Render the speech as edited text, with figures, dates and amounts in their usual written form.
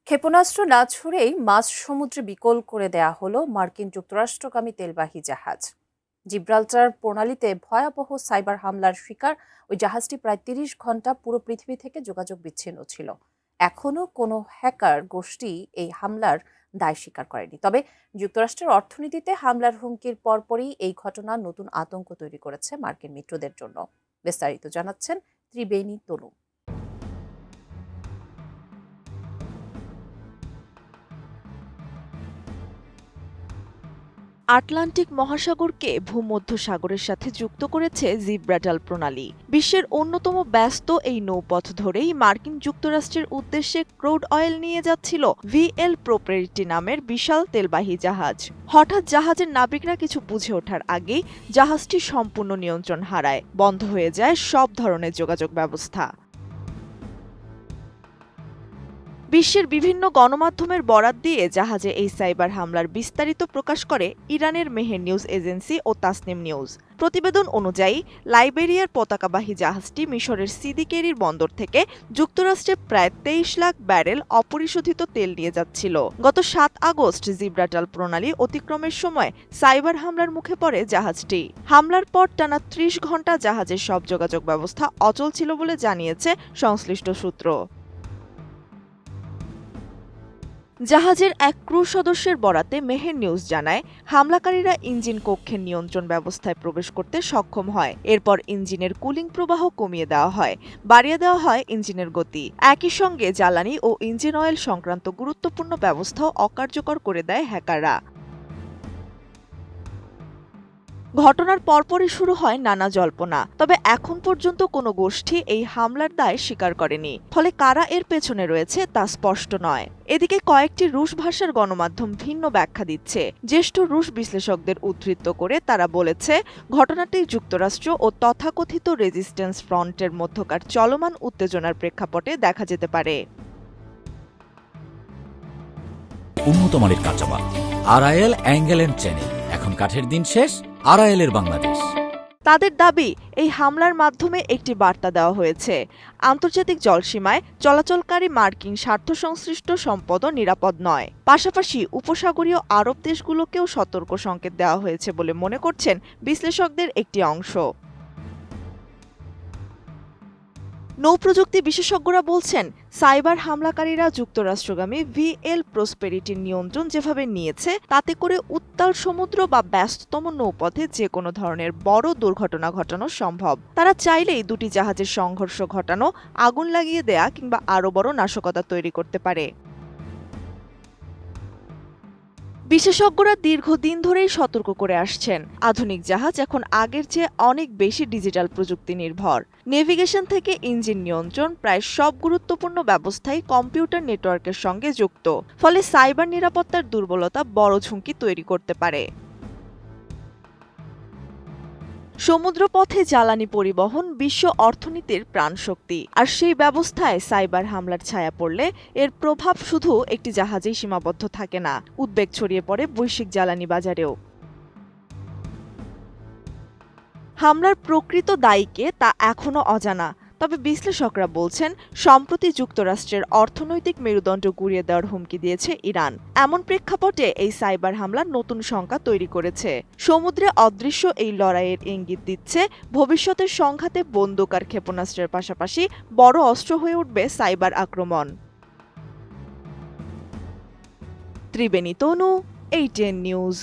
ক্ষেপণাস্ত্র না ছুড়েই মাঝ সমুদ্রে বিকল করে দেয়া হলো মার্কিন যুক্তরাষ্ট্রগামী তেলবাহী জাহাজ। জিব্রাল্টার প্রণালীতে ভয়াবহ সাইবার হামলার শিকার ওই জাহাজটি প্রায় ৩০ ঘন্টা পুরো পৃথিবী থেকে যোগাযোগ বিচ্ছিন্ন ছিল। এখনও কোনো হ্যাকার গোষ্ঠী এই হামলার দায় স্বীকার করেনি। তবে যুক্তরাষ্ট্রের অর্থনীতিতে হামলার হুমকির পরপরই এই ঘটনা নতুন আতঙ্ক তৈরি করেছে মার্কিন মিত্রদের জন্য। বিস্তারিত জানাচ্ছেন ত্রিবেণী তনু। আটলান্টিক মহাসাগরকে ভূমধ্যসাগরের সাথে যুক্ত করেছে জিব্রাল্টার প্রণালী। বিশ্বের অন্যতম ব্যস্ত এই নৌপথ ধরেই মার্কিন যুক্তরাষ্ট্রের উদ্দেশ্যে ক্রুড অয়েল নিয়ে যাচ্ছিল ভিএল প্রসপেরিটি নামের বিশাল তেলবাহী জাহাজ। হঠাৎ জাহাজের নাবিকরা কিছু বুঝে ওঠার আগেই জাহাজটি সম্পূর্ণ নিয়ন্ত্রণ হারায়, বন্ধ হয়ে যায় সব ধরনের যোগাযোগ ব্যবস্থা। বিশ্বের বিভিন্ন গণমাধ্যমের বরাত দিয়ে জাহাজে এই সাইবার হামলার বিস্তারিত প্রকাশ করে ইরানের মেহের নিউজ এজেন্সি ও তাসনিম নিউজ। প্রতিবেদন অনুযায়ী লাইবেরিয়ার পতাকাবাহী জাহাজটি মিশরের সিদি কেরির বন্দর থেকে যুক্তরাষ্ট্রে প্রায় ২৩ লাখ ব্যারেল অপরিশোধিত তেল নিয়ে যাচ্ছিল। গত ৭ আগস্ট জিব্রাল্টার প্রণালী অতিক্রমের সময় সাইবার হামলার মুখে পড়ে জাহাজটি। হামলার পর টানা ৩০ ঘণ্টা জাহাজের সব যোগাযোগ ব্যবস্থা অচল ছিল বলে জানিয়েছে সংশ্লিষ্ট সূত্র। জাহাজের এক ক্রু সদস্যের বরাতে মেহের নিউজ জানায়, হামলাকারীরা ইঞ্জিন কক্ষের নিয়ন্ত্রণ ব্যবস্থায় প্রবেশ করতে সক্ষম হয়। এরপর ইঞ্জিনের কুলিং প্রবাহ কমিয়ে দেওয়া হয়, বাড়িয়ে দেওয়া হয় ইঞ্জিনের গতি। একই সঙ্গে জ্বালানি ও ইঞ্জিন অয়েল সংক্রান্ত গুরুত্বপূর্ণ ব্যবস্থাও অকার্যকর করে দেয় হ্যাকাররা। ঘটনার পরপরই শুরু হয় নানা জল্পনা। তবে এখন পর্যন্ত কোনো গোষ্ঠী এই হামলার দায় স্বীকার করেনি, ফলে কারা এর পেছনে রয়েছে তা স্পষ্ট নয়। এদিকে কয়েকটি রুশ ভাষার গণমাধ্যম ভিন্ন ব্যাখ্যা দিচ্ছে। জ্যেষ্ঠ রুশ বিশ্লেষকদের উদ্ধৃত করে তারা বলেছে, ঘটনাটি যুক্তরাষ্ট্র ও তথাকথিত রেজিস্ট্যান্স ফ্রন্টের মধ্যকার চলমান উত্তেজনার প্রেক্ষাপটে দেখা যেতে পারে। উন্নত মানের কাঁচামাল আরআইএল অ্যাঙ্গেল এন্ড চ্যানেল, এখন কাঠের দিন শেষ, আরআইএল এর বাংলাদেশ। তাদের দাবি, এই হামলার মাধ্যমে একটি বার্তা দেওয়া হয়েছে, আন্তর্জাতিক জলসীমায় চলাচলকারী মার্কিন স্বার্থসংশ্লিষ্ট সম্পদও নিরাপদ নয়। পাশাপাশি উপসাগরীয় আরব দেশগুলোকেও সতর্ক সংকেত দেওয়া হয়েছে বলে মনে করছেন বিশ্লেষকদের একটি অংশ। নৌপ্রযুক্তি বিশেষজ্ঞরা বলছেন, সাইবার হামলাকারীরা যুক্তরাষ্ট্রগামী ভিএল প্রসপেরিটির নিয়ন্ত্রণ যেভাবে নিয়েছে, তাতে করে উত্তাল সমুদ্র বা ব্যস্ততম নৌপথে যে কোনো ধরনের বড় দুর্ঘটনা ঘটানো সম্ভব। তারা চাইলেই দুটি জাহাজের সংঘর্ষ ঘটানো, আগুন লাগিয়ে দেয়া কিংবা আরও বড় নাশকতা তৈরি করতে পারে। বিশেষজ্ঞরা দীর্ঘদিন ধরেই সতর্ক করে আসছেন, আধুনিক জাহাজ এখন আগের চেয়ে অনেক বেশি ডিজিটাল প্রযুক্তি নির্ভর। নেভিগেশন থেকে ইঞ্জিন নিয়ন্ত্রণ, প্রায় সব গুরুত্বপূর্ণ ব্যবস্থাই কম্পিউটার নেটওয়ার্কের সঙ্গে যুক্ত। ফলে সাইবার নিরাপত্তার দুর্বলতা বড় ঝুঁকি তৈরি করতে পারে। সমুদ্রপথে জ্বালানি পরিবহন বিশ্ব অর্থনীতির প্রাণশক্তি, আর সেই ব্যবস্থায় সাইবার হামলার ছায়া পড়লে এর প্রভাব শুধু একটি জাহাজেই সীমাবদ্ধ থাকে না, উদ্বেগ ছড়িয়ে পড়ে বৈশ্বিক জ্বালানি বাজারেও। হামলার প্রকৃত দায়ীকে তা এখনও অজানা। তবে বিশ্লেষকরা বলছেন, সম্প্রতি যুক্তরাষ্ট্রের অর্থনৈতিক মেরুদণ্ড গুঁড়িয়ে দেওয়ার হুমকি দিয়েছে ইরান। এমন প্রেক্ষাপটে এই সাইবার হামলা নতুন শঙ্কা তৈরি করেছে। সমুদ্রে অদৃশ্য এই লড়াইয়ের ইঙ্গিত দিচ্ছে, ভবিষ্যতের সংঘাতে বন্দুক আর ক্ষেপণাস্ত্রের পাশাপাশি বড় অস্ত্র হয়ে উঠবে সাইবার আক্রমণ। ত্রিবেণী তনু, ATN নিউজ।